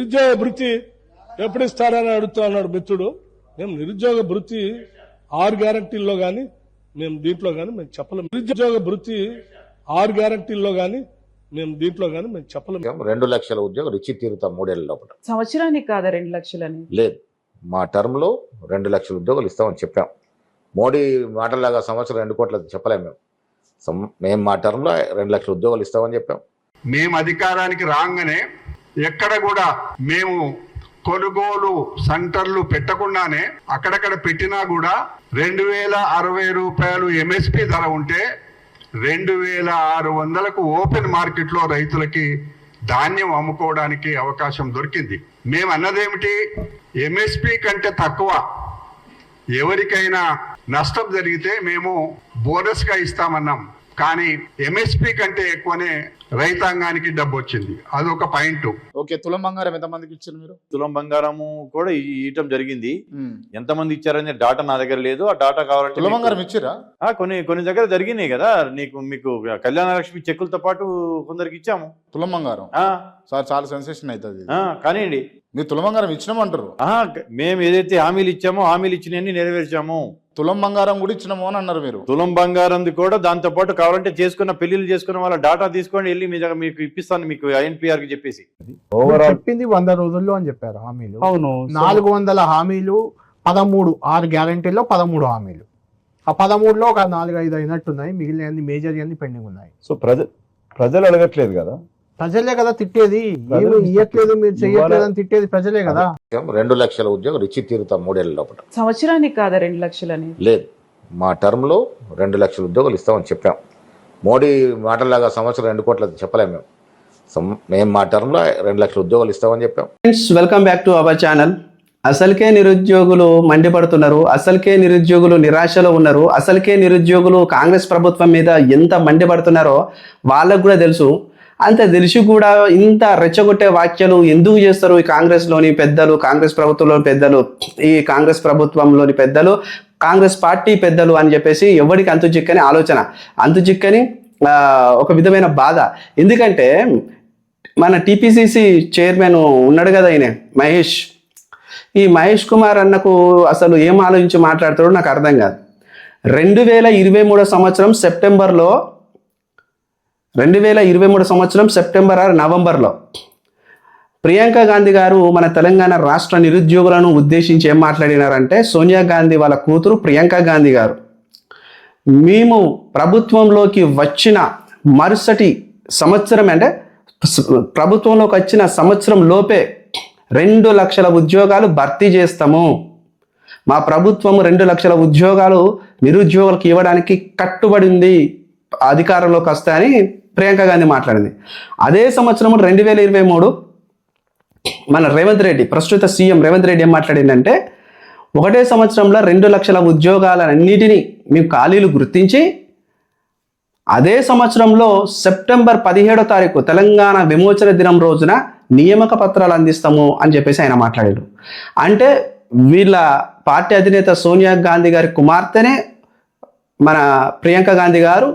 నిరుద్యోగ భృతి ఎప్పుడు ఇస్తారని అడుగుతా ఉన్నాడు మిత్రుడు. మేము నిరుద్యోగ భృతి 6 గ్యారంటీల్లో గానీ మేము దీంట్లో గానీ మేము చెప్పలేము. నిరుద్యోగ భృతి 6 గ్యారంటీల్లో గానీ మేము దీంట్లో గానీ మేము చెప్పలేము. 2 లక్షల ఉద్యోగాలు ఇచ్చి తీరుతాం 3 ఏళ్ల లోపల. సంవత్సరానికి కాదా 2 లక్షలని? లేదు, మా టర్మ్ లో 2 లక్షల ఉద్యోగాలు ఇస్తామని చెప్పాం. మోడీ మాటలాగా సంవత్సరం 2 కోట్ల చెప్పలేము. మేము మా టర్మ్ లో 2 లక్షల ఉద్యోగాలు ఇస్తామని చెప్పాం. మేము అధికారానికి రాగానే ఎక్కడ కూడా మేము కొనుగోలు సెంటర్లు పెట్టకుండానే అక్కడక్కడ పెట్టినా కూడా 2060 రూపాయలు ఎంఎస్పి ధర ఉంటే 2600కు ఓపెన్ మార్కెట్ లో రైతులకి ధాన్యం అమ్ముకోవడానికి అవకాశం దొరికింది. మేము అన్నదేమిటి, ఎంఎస్పి కంటే తక్కువ ఎవరికైనా నష్టం జరిగితే మేము బోనస్ గా ఇస్తామన్నాం. కానీ ఎంఎస్పి కంటే ఎక్కువనే రైతాంగానికి డబ్బు వచ్చింది. అదొక పాయింట్. ఓకే, తులం బంగారం ఎంతమందికి ఇచ్చారు మీరు? తులం బంగారము కూడా ఇవ్వటం జరిగింది. ఎంతమంది ఇచ్చారనే డాటా నా దగ్గర లేదు. ఆ డాటా కావాలంటే తులం బంగారం ఇచ్చారా? కొన్ని దగ్గర జరిగినాయి కదా. మీకు కళ్యాణ లక్ష్మి చెక్కులతో పాటు కొందరికి ఇచ్చాము తులం బంగారం. సార్ చాలా సెన్సేషన్ అవుతుంది. కానివ్వండి, మీరు తులం బంగారం ఇచ్చినామంటారు. మేము ఏదైతే హామీలు ఇచ్చామో హామీలు ఇచ్చినవన్నీ నెరవేర్చాము. తులం బంగారం కూడా ఇచ్చినాము అని అన్నారు మీరు. తులం బంగారం కూడా దాంతో పాటు కావాలంటే పెళ్లిళ్ళు చేసుకున్న వాళ్ళ డాటా తీసుకొని వెళ్ళి మీ దగ్గర మీకు ఇప్పిస్తాను, మీకు ఐఎన్పిఆర్ కి చెప్పేసి. చెప్పింది 100 రోజుల్లో అని చెప్పారు హామీలు. అవును, 400 హామీలు, 13 6 గ్యారంటీల్లో 13 హామీలు. ఆ 13లో ఒక 4-5 అయినట్టున్నాయి. మిగిలిన మేజర్ అన్ని పెండింగ్ ఉన్నాయి. సో ప్రజలు అడగట్లేదు కదా, ప్రజలే కదా తిట్టేది. ఏమి ఇయ్యట్లేదు, మీరు చెయ్యట్లేదు అని తిట్టేది ప్రజలే కదా. 2 లక్షల ఉద్యోగాలు ఇచ్చి తీరుతాం 3 ఏళ్ల లోపల. సంవత్సరానికి కాదా 2 లక్షలని? లేదు, మా టర్మ్ లో 2 లక్షల ఉద్యోగాలు ఇస్తామని చెప్పాం. మోడీ మాటలాగా సంవత్సరం 2 కోట్ల చెప్పలేము. మేము మా టర్మ్ లో 2 లక్షల ఉద్యోగాలు ఇస్తామని చెప్పాం. Friends, welcome back to our channel. అసలుకే నిరుద్యోగులు మండిపడుతున్నారు, అసలుకే నిరుద్యోగులు నిరాశలో ఉన్నారు, అసలుకే నిరుద్యోగులు కాంగ్రెస్ ప్రభుత్వం మీద ఎంత మండిపడుతున్నారో వాళ్ళకు కూడా తెలుసు. అంత తెలిసి కూడా ఇంత రెచ్చగొట్టే వ్యాఖ్యలు ఎందుకు చేస్తారు ఈ కాంగ్రెస్లోని పెద్దలు, కాంగ్రెస్ ప్రభుత్వంలోని పెద్దలు, ఈ కాంగ్రెస్ ప్రభుత్వంలోని పెద్దలు, కాంగ్రెస్ పార్టీ పెద్దలు అని చెప్పేసి ఎవరికి అంతు చిక్కని ఆలోచన, అంతు చిక్కని ఒక విధమైన బాధ. ఎందుకంటే మన టీపీసీసీ చైర్మన్ ఉన్నాడు కదా, ఈయన మహేష్. ఈ మహేష్ కుమార్ అన్నకు అసలు ఏం ఆలోచించి మాట్లాడతాడో నాకు అర్థం కాదు. 2023 సంవత్సరం సెప్టెంబర్లో 2023 సంవత్సరం సెప్టెంబర్ నవంబర్లో ప్రియాంక గాంధీ గారు మన తెలంగాణ రాష్ట్ర నిరుద్యోగులను ఉద్దేశించి ఏం మాట్లాడినారంటే, సోనియా గాంధీ వాళ్ళ కూతురు ప్రియాంక గాంధీ గారు, మేము ప్రభుత్వంలోకి వచ్చిన మరుసటి సంవత్సరం, అంటే ప్రభుత్వంలోకి వచ్చిన సంవత్సరం లోపే 2 లక్షల ఉద్యోగాలు భర్తీ చేస్తాము, మా ప్రభుత్వం 2 లక్షల ఉద్యోగాలు నిరుద్యోగులకు ఇవ్వడానికి కట్టుబడింది, అధికారంలోకి వస్తాయని ప్రియాంక గాంధీ మాట్లాడింది. అదే సంవత్సరం 2023 మన రేవంత్ రెడ్డి, ప్రస్తుత సీఎం రేవంత్ రెడ్డి ఏం మాట్లాడిందంటే, ఒకటే సంవత్సరంలో 2 లక్షల ఉద్యోగాలన్నిటినీ మేము ఖాళీలు గుర్తించి అదే సంవత్సరంలో సెప్టెంబర్ 17వ తారీఖు తెలంగాణ విమోచన దినం రోజున నియామక పత్రాలు అందిస్తాము అని చెప్పేసి ఆయన మాట్లాడారు. అంటే వీళ్ళ పార్టీ అధినేత సోనియా గాంధీ గారి కుమార్తెనే మన ప్రియాంక గాంధీ గారు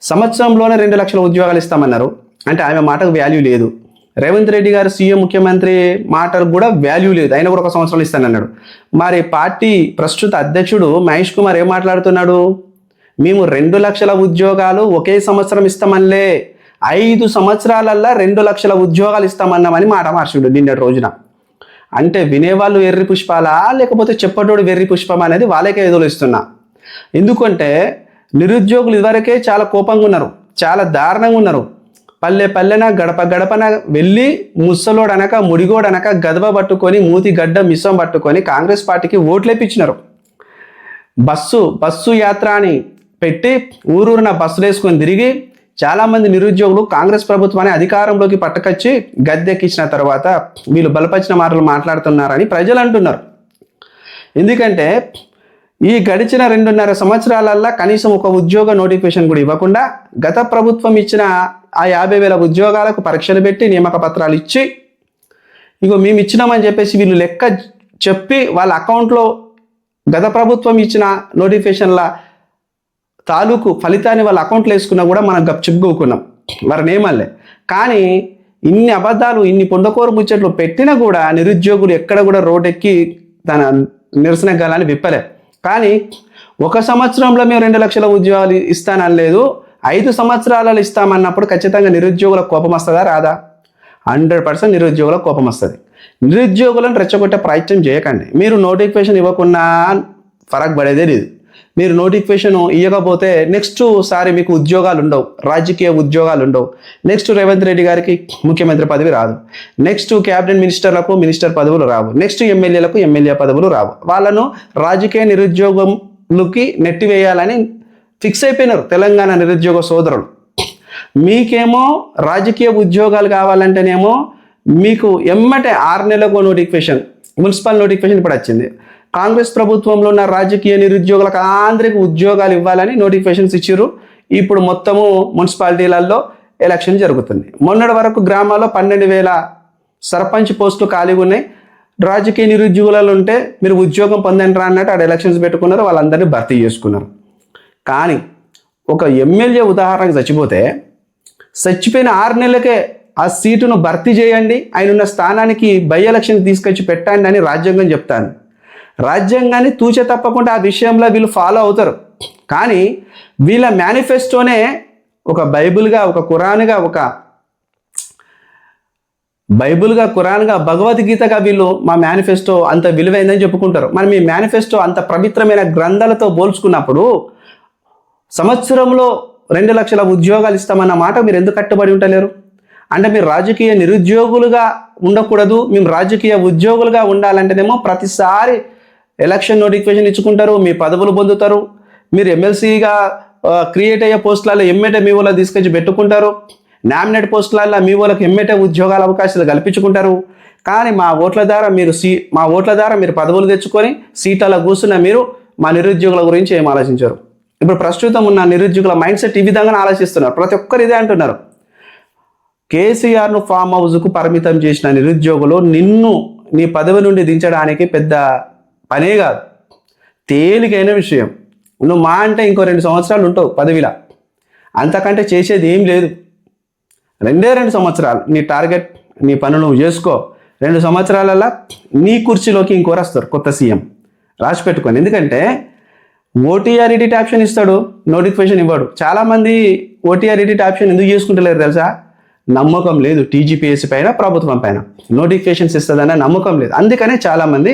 సంవత్సరంలోనే 2 లక్షల ఉద్యోగాలు ఇస్తామన్నారు. అంటే ఆమె మాటకు వాల్యూ లేదు. రేవంత్ రెడ్డి గారు సీఎం ముఖ్యమంత్రి మాటలకు కూడా వాల్యూ లేదు, ఆయన కూడా 1 సంవత్సరం ఇస్తానన్నాడు. మరి పార్టీ ప్రస్తుత అధ్యక్షుడు మహేష్ కుమార్ ఏం మాట్లాడుతున్నాడు, మేము 2 లక్షల ఉద్యోగాలు ఒకే సంవత్సరం ఇస్తామనిలే, 5 సంవత్సరాలల్లా 2 లక్షల ఉద్యోగాలు ఇస్తామన్నామని మాట మార్చుడు నిన్నటి రోజున. అంటే వినేవాళ్ళు వెర్రి పుష్పాలా లేకపోతే చెప్పటోడు వెర్రి పుష్పం అనేది వాళ్ళకే ఎదురుస్తున్నా. ఎందుకంటే నిరుద్యోగులు ఇదివరకే చాలా కోపంగా ఉన్నారు, చాలా దారుణంగా ఉన్నారు. పల్లెన గడప గడపన వెళ్ళి ముసలోడనక ముడిగోడనక గదవ పట్టుకొని మూతి గడ్డ మిసం పట్టుకొని కాంగ్రెస్ పార్టీకి ఓట్లేపించినారు. బస్సు యాత్ర అని పెట్టి ఊరూరున బస్సులు వేసుకొని తిరిగి చాలామంది నిరుద్యోగులు కాంగ్రెస్ ప్రభుత్వాన్ని అధికారంలోకి పట్టుకొచ్చి గద్దెక్కించిన తర్వాత వీళ్ళు బలపరిచిన మాటలు మాట్లాడుతున్నారని ప్రజలు అంటున్నారు. ఎందుకంటే ఈ గడిచిన 2.5 సంవత్సరాలల్లో కనీసం ఒక ఉద్యోగ నోటిఫికేషన్ కూడా ఇవ్వకుండా గత ప్రభుత్వం ఇచ్చిన ఆ 50,000 ఉద్యోగాలకు పరీక్షలు పెట్టి నియామక పత్రాలు ఇచ్చి ఇగో మేము ఇచ్చినామని చెప్పేసి వీళ్ళు లెక్క చెప్పి వాళ్ళ అకౌంట్లో గత ప్రభుత్వం ఇచ్చిన నోటిఫికేషన్ల తాలూకు ఫలితాన్ని వాళ్ళ అకౌంట్లో వేసుకున్నా కూడా మనం చెప్పుకోకున్నాం, వారిని ఏమల్లే. కానీ ఇన్ని అబద్ధాలు ఇన్ని పొందకోరు ముచ్చట్లు పెట్టినా కూడా నిరుద్యోగులు ఎక్కడ కూడా రోడ్డెక్కి తన నిరసన గలాన్ని విప్పలే. కానీ 1 సంవత్సరంలో మేము 2 లక్షల ఉద్యోగాలు ఇస్తానలేదు, 5 సంవత్సరాలలో ఇస్తామన్నప్పుడు ఖచ్చితంగా నిరుద్యోగులకు కోపం వస్తుందా రాదా? 100% నిరుద్యోగులకు కోపం వస్తుంది. నిరుద్యోగులను రెచ్చగొట్టే ప్రయత్నం చేయకండి. మీరు నోటిఫికేషన్ ఇవ్వకుండా ఫరక్ పడేదే లేదు. మీరు నోటిఫికేషన్ ఇవ్వకపోతే నెక్స్ట్ సారి మీకు ఉద్యోగాలు ఉండవు, రాజకీయ ఉద్యోగాలు ఉండవు. నెక్స్ట్ రేవంత్ రెడ్డి గారికి ముఖ్యమంత్రి పదవి రాదు, నెక్స్ట్ క్యాబినెట్ మినిస్టర్లకు మినిస్టర్ పదవులు రావు, నెక్స్ట్ ఎమ్మెల్యేలకు ఎమ్మెల్యే పదవులు రావు. వాళ్ళను రాజకీయ నిరుద్యోగంలోకి నెట్టివేయాలని ఫిక్స్ అయిపోయినారు తెలంగాణ నిరుద్యోగ సోదరులు. మీకేమో రాజకీయ ఉద్యోగాలు కావాలంటేనేమో మీకు ఎమ్మటే 6 నెలలకు నోటిఫికేషన్, మున్సిపల్ నోటిఫికేషన్ ఇప్పుడు వచ్చింది. కాంగ్రెస్ ప్రభుత్వంలో ఉన్న రాజకీయ నిరుద్యోగులకు అందరికీ ఉద్యోగాలు ఇవ్వాలని నోటిఫికేషన్స్ ఇచ్చారు. ఇప్పుడు మొత్తము మున్సిపాలిటీలలో ఎలక్షన్ జరుగుతుంది. మొన్నటి వరకు గ్రామాల్లో 12,000 సర్పంచ్ పోస్టులు ఖాళీగా ఉన్నాయి. రాజకీయ నిరుద్యోగులలో ఉంటే మీరు ఉద్యోగం పొందండి రా అన్నట్టు ఆడ ఎలక్షన్స్ పెట్టుకున్నారు, వాళ్ళందరినీ భర్తీ చేసుకున్నారు. కానీ ఒక ఎమ్మెల్యే ఉదాహరణకు చచ్చిపోయిన 6 నెలలకే ఆ సీటును భర్తీ చేయండి, ఆయన ఉన్న స్థానానికి బై ఎలక్షన్ తీసుకొచ్చి పెట్టండి అని రాజ్యాంగం చెప్తాను. రాజ్యాంగాన్ని తూచే తప్పకుండా ఆ విషయంలో వీళ్ళు ఫాలో అవుతారు. కానీ వీళ్ళ మేనిఫెస్టోనే ఒక బైబిల్గా, ఒక ఖురాన్గా, భగవద్గీతగా వీళ్ళు మా మేనిఫెస్టో అంత విలువైందని చెప్పుకుంటారు. మరి మీ మేనిఫెస్టో అంత పవిత్రమైన గ్రంథాలతో పోల్చుకున్నప్పుడు సంవత్సరంలో 2 లక్షల ఉద్యోగాలు ఇస్తామన్న మాట మీరు ఎందుకు కట్టుబడి ఉండలేరు? అంటే మీరు రాజకీయ నిరుద్యోగులుగా ఉండకూడదు, మేము రాజకీయ ఉద్యోగులుగా ఉండాలంటేనేమో ప్రతిసారి ఎలక్షన్ నోటిఫికేషన్ ఇచ్చుకుంటారు, మీ పదవులు పొందుతారు, మీరు ఎమ్మెల్సీగా క్రియేట్ అయ్యే పోస్టులలో ఎమ్మెటే మీ వాళ్ళకి తీసుకొచ్చి పెట్టుకుంటారు, నామినేట్ పోస్టులలో మీ వాళ్ళకి ఎమ్మెటే ఉద్యోగాల అవకాశాలు కల్పించుకుంటారు. కానీ మా ఓట్ల ద్వారా మీరు పదవులు తెచ్చుకొని సీట్లలో కూర్చున్న మీరు మా నిరుద్యోగుల గురించి ఏం ఆలోచించారు? ఇప్పుడు ప్రస్తుతం ఉన్న నిరుద్యోగుల మైండ్ సెట్ ఈ విధంగానే ఆలోచిస్తున్నారు. ప్రతి ఒక్కరు ఇదే అంటున్నారు. కేసీఆర్ను ఫామ్ హౌస్కు పరిమితం చేసిన నిరుద్యోగులు నిన్ను నీ పదవి నుండి దించడానికి పెద్ద పనే కాదు, తేలికైన విషయం. నువ్వు మా అంటే ఇంకో 2 సంవత్సరాలు ఉంటావు పదవిలా, అంతకంటే చేసేది ఏం లేదు. 2 సంవత్సరాలు నీ టార్గెట్, నీ పనులు నువ్వు చేసుకో. 2 సంవత్సరాలలో నీ కుర్చీలోకి ఇంకోరు వస్తారు, కొత్త సీఎం. రాసి పెట్టుకోండి. ఎందుకంటే ఓటీఆర్ ఎడిట్ ఆప్షన్ ఇస్తాడు, నోటిఫికేషన్ ఇవ్వడు. చాలామంది ఓటీఆర్ ఎడిట్ ఆప్షన్ ఎందుకు చేసుకుంటలేరు తెలుసా? నమ్మకం లేదు టీజీపీఎస్సీ పైన, ప్రభుత్వం పైన. నోటిఫికేషన్స్ ఇస్తుందన్న నమ్మకం లేదు. అందుకనే చాలామంది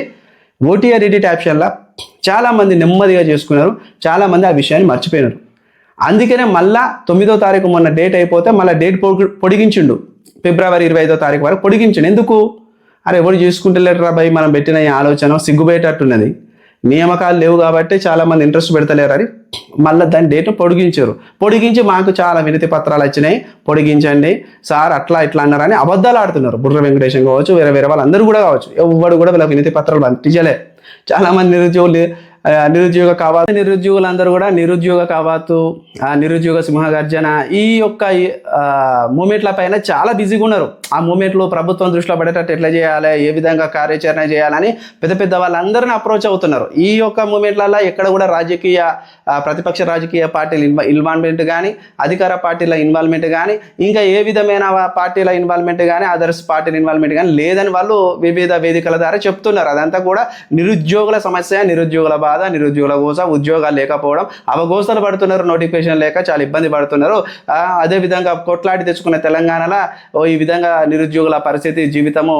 ఓటీఆర్ ఎడిట్ ఆప్షన్లో చాలామంది నెమ్మదిగా చేసుకున్నారు, చాలామంది ఆ విషయాన్ని మర్చిపోయినారు. అందుకనే మళ్ళా 9వ తారీఖు మొన్న డేట్ అయిపోతే మళ్ళీ డేట్ పొడిగించిండు, ఫిబ్రవరి 25వ తారీఖు వరకు పొడిగించిండు. ఎందుకు? అరే ఎవరు చేసుకుంటలేరు రా భయ్, మనం పెట్టిన ఈ ఆలోచన సిగ్గుబేటట్టున్నది, నియామకాలు లేవు కాబట్టి చాలామంది ఇంట్రెస్ట్ పెడతలేరు అని మళ్ళీ దాని డేట్ పొడిగించి మాకు చాలా వినతి పత్రాలు వచ్చినాయి, పొడిగించండి సార్ అట్లా ఇట్లా అన్నారని అబద్ధాలు ఆడుతున్నారు. బుర్ర వెంకటేశం కావచ్చు, వేరే వాళ్ళందరూ కూడా కావచ్చు, ఎవరు కూడా వీళ్ళ వినతి పత్రాలు పంపించలే. చాలామంది నిరుద్యోగులందరూ కూడా నిరుద్యోగ కావచ్చు, నిరుద్యోగ సింహగర్జన ఈ యొక్క మూమెంట్ల పైన చాలా బిజీగా ఉన్నారు. ఆ మూమెంట్లో ప్రభుత్వం దృష్టిలో పడేటట్టు ఎట్లా చేయాలి, ఏ విధంగా కార్యాచరణ చేయాలని పెద్ద వాళ్ళందరినీ అప్రోచ్ అవుతున్నారు. ఈ యొక్క మూమెంట్లలో ఎక్కడ కూడా ప్రతిపక్ష రాజకీయ పార్టీల ఇన్వాల్వ్మెంట్ కానీ, అధికార పార్టీల ఇన్వాల్వ్మెంట్ కానీ, ఇంకా ఏ విధమైన పార్టీల ఇన్వాల్వ్మెంట్ కానీ, అదర్స్ పార్టీల ఇన్వాల్వ్మెంట్ కానీ లేదని వాళ్ళు వివిధ వేదికల ద్వారా చెప్తున్నారు. అదంతా కూడా నిరుద్యోగుల సమస్య, నిరుద్యోగుల బాధ, నిరుద్యోగుల కోసం, ఉద్యోగాలు లేకపోవడం, అవగోసలు పడుతున్నారు, నోటిఫికేషన్ లేక చాలా ఇబ్బంది పడుతున్నారు. అదేవిధంగా కొట్లాడి తెచ్చుకున్న తెలంగాణలో ఈ విధంగా నిరుద్యోగుల పరిస్థితి, జీవితము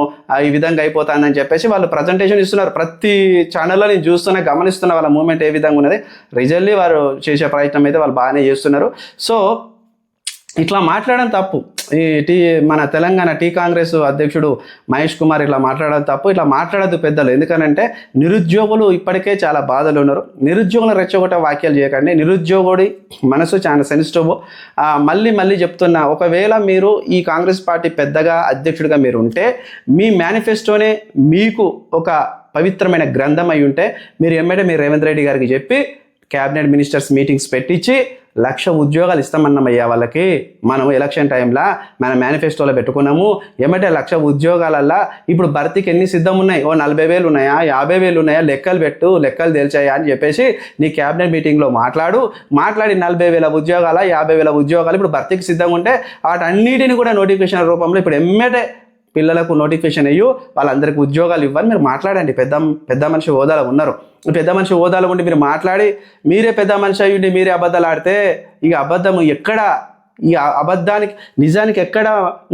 ఈ విధంగా అయిపోతుందని చెప్పేసి వాళ్ళు ప్రజెంటేషన్ ఇస్తున్నారు. ప్రతి ఛానల్లో నేను గమనిస్తున్న వాళ్ళ మూమెంట్ ఏ విధంగా ఉన్నది. రిజల్ట్లీ వారు చేసే ప్రయత్నం అయితే వాళ్ళు బాగానే చేస్తున్నారు. సో ఇట్లా మాట్లాడడం తప్పు. మన తెలంగాణ కాంగ్రెస్ అధ్యక్షుడు మహేష్ కుమార్ ఇట్లా మాట్లాడడం తప్పు. ఇట్లా మాట్లాడద్దు పెద్దలు. ఎందుకనంటే నిరుద్యోగులు ఇప్పటికే చాలా బాధలు ఉన్నారు. నిరుద్యోగులను రెచ్చగొట్టే వాక్యాలు చేయకండి. నిరుద్యోగుడి మనసు చాలా సెన్సిటివ్. మళ్ళీ చెప్తున్నా, ఒకవేళ మీరు ఈ కాంగ్రెస్ పార్టీ పెద్దగా అధ్యక్షుడిగా మీరు ఉంటే, మీ మేనిఫెస్టోనే మీకు ఒక పవిత్రమైన గ్రంథం అయి ఉంటే, మీరు రేవంత్ రెడ్డి గారికి చెప్పి క్యాబినెట్ మినిస్టర్స్ మీటింగ్స్ పెట్టించి 1,00,000 ఉద్యోగాలు ఇస్తామన్నమయ్యా వాళ్ళకి. మనం ఎలక్షన్ టైంలో మన మేనిఫెస్టోలో పెట్టుకున్నాము. ఏమంటే 1,00,000 ఉద్యోగాలల్లో ఇప్పుడు భర్తీకి ఎన్ని సిద్ధం ఉన్నాయి? ఓ 40,000 ఉన్నాయా, 50,000 ఉన్నాయా, లెక్కలు పెట్టు, లెక్కలు తేల్చాయా అని చెప్పేసి నీ క్యాబినెట్ మీటింగ్లో మాట్లాడి 40,000 ఉద్యోగాల 50,000 ఉద్యోగాలు ఇప్పుడు భర్తీకి సిద్ధంగా ఉంటే వాటన్నిటిని కూడా నోటిఫికేషన్ రూపంలో ఇప్పుడు ఎమ్మటే పిల్లలకు నోటిఫికేషన్ అయ్యి వాళ్ళందరికీ ఉద్యోగాలు ఇవ్వని మీరు మాట్లాడండి. పెద్ద మనిషి హోదాలో ఉన్నారు. పెద్ద మనిషి హోదాలో ఉండి మీరు మాట్లాడి మీరే పెద్ద మనిషి అయ్యుండి మీరే అబద్ధాలు ఆడితే ఇక అబద్ధం ఎక్కడ, ఈ అబద్ధానికి నిజానికి ఎక్కడ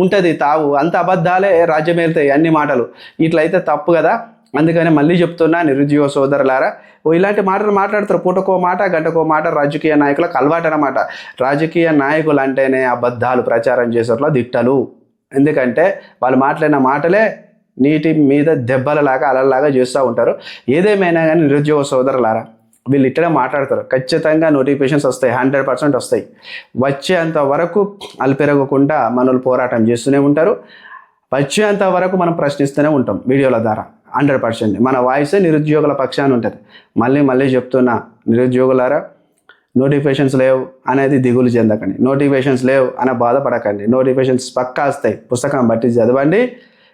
ఉంటుంది తావు? అంత అబద్ధాలే రాజ్యమేలుతాయి అన్ని మాటలు. ఇట్లయితే తప్పు కదా. అందుకని మళ్ళీ చెప్తున్నా నిరుద్యోగ సోదరులారా, ఇలాంటి మాటలు మాట్లాడతారు. పూటకో మాట గంటకో మాట రాజకీయ నాయకులకు అలవాటు అన్నమాట. రాజకీయ నాయకులు అంటేనే అబద్ధాలు ప్రచారం చేసేట్లో దిట్టలు. ఎందుకంటే వాళ్ళు మాట్లాడిన మాటలే నీటి మీద దెబ్బలలాగా అలలాగా చేస్తూ ఉంటారు. ఏదేమైనా కానీ నిరుద్యోగ సోదరులారా, వీళ్ళు ఇట్లనే మాట్లాడతారు. ఖచ్చితంగా నోటిఫికేషన్స్ వస్తాయి, 100% వస్తాయి. వచ్చేంత వరకు అల్పెరగకుండా మనల్ని పోరాటం చేస్తూనే ఉంటారు. వచ్చేంత వరకు మనం ప్రశ్నిస్తూనే ఉంటాం వీడియోల ద్వారా. 100% మన వాయిసే నిరుద్యోగుల పక్షాన ఉంటుంది. మళ్ళీ చెప్తున్నా నిరుద్యోగులారా, నోటిఫికేషన్స్ లేవు అనేది దిగులు చెందకండి. నోటిఫికేషన్స్ లేవు అనే బాధపడకండి. నోటిఫికేషన్స్ పక్కా వస్తాయి. పుస్తకం బట్టి చదవండి.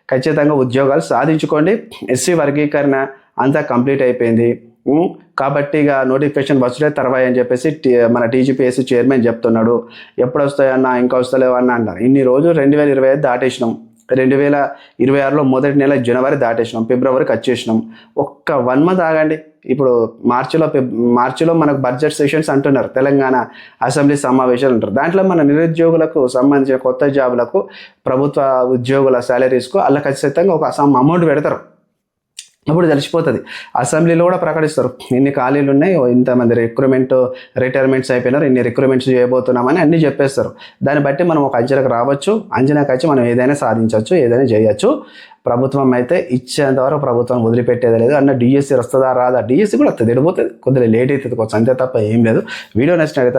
ఖచ్చితంగా ఉద్యోగాలు సాధించుకోండి. ఎస్సీ వర్గీకరణ అంతా కంప్లీట్ అయిపోయింది కాబట్టి ఇక నోటిఫికేషన్ వచ్చే తర్వాత అని చెప్పేసి మన టీజీపీఎస్సీ చైర్మన్ చెప్తున్నాడు. ఎప్పుడు వస్తాయన్నా, ఇంకా వస్తలేవన్నా అంటారు. ఇన్ని రోజులు 2025 దాటేసినాం. 2026లో మొదటి నెల జనవరి దాటేసినాం, ఫిబ్రవరికి వచ్చేసినాం. ఒక్క 1 మంత్ ఆగండి. ఇప్పుడు మార్చిలో మనకు బడ్జెట్ సెషన్స్ అంటున్నారు, తెలంగాణ అసెంబ్లీ సమావేశాలు అంటారు. దాంట్లో మన నిరుద్యోగులకు సంబంధించిన కొత్త జాబులకు ప్రభుత్వ ఉద్యోగుల శాలరీస్కు అలా ఖచ్చితంగా ఒక సమ్ అమౌంట్ పెడతారు. అప్పుడు తెలిసిపోతుంది. అసెంబ్లీలో కూడా ప్రకటిస్తారు ఇన్ని ఖాళీలు ఉన్నాయి, ఇంతమంది రిటైర్మెంట్స్ అయిపోయినారు, ఇన్ని రిక్రూట్మెంట్స్ చేయబోతున్నామని అన్నీ చెప్పేస్తారు. దాన్ని బట్టి మనం ఒక అంచనాకు రావచ్చు. అంచనాకు వచ్చి మనం ఏదైనా సాధించవచ్చు, ఏదైనా చేయొచ్చు. ప్రభుత్వం అయితే ఇచ్చేంత వరకు ప్రభుత్వం వదిలిపెట్టేది లేదు. అన్న డిఎస్సి వస్తుందా రాదా? డిఎస్సి కూడా వస్తుంది, ఎడిపోతుంది, కొద్దిగా లేట్ అవుతుంది కొంచెం, అంతే తప్ప ఏం లేదు. వీడియో నచ్చినట్లయితే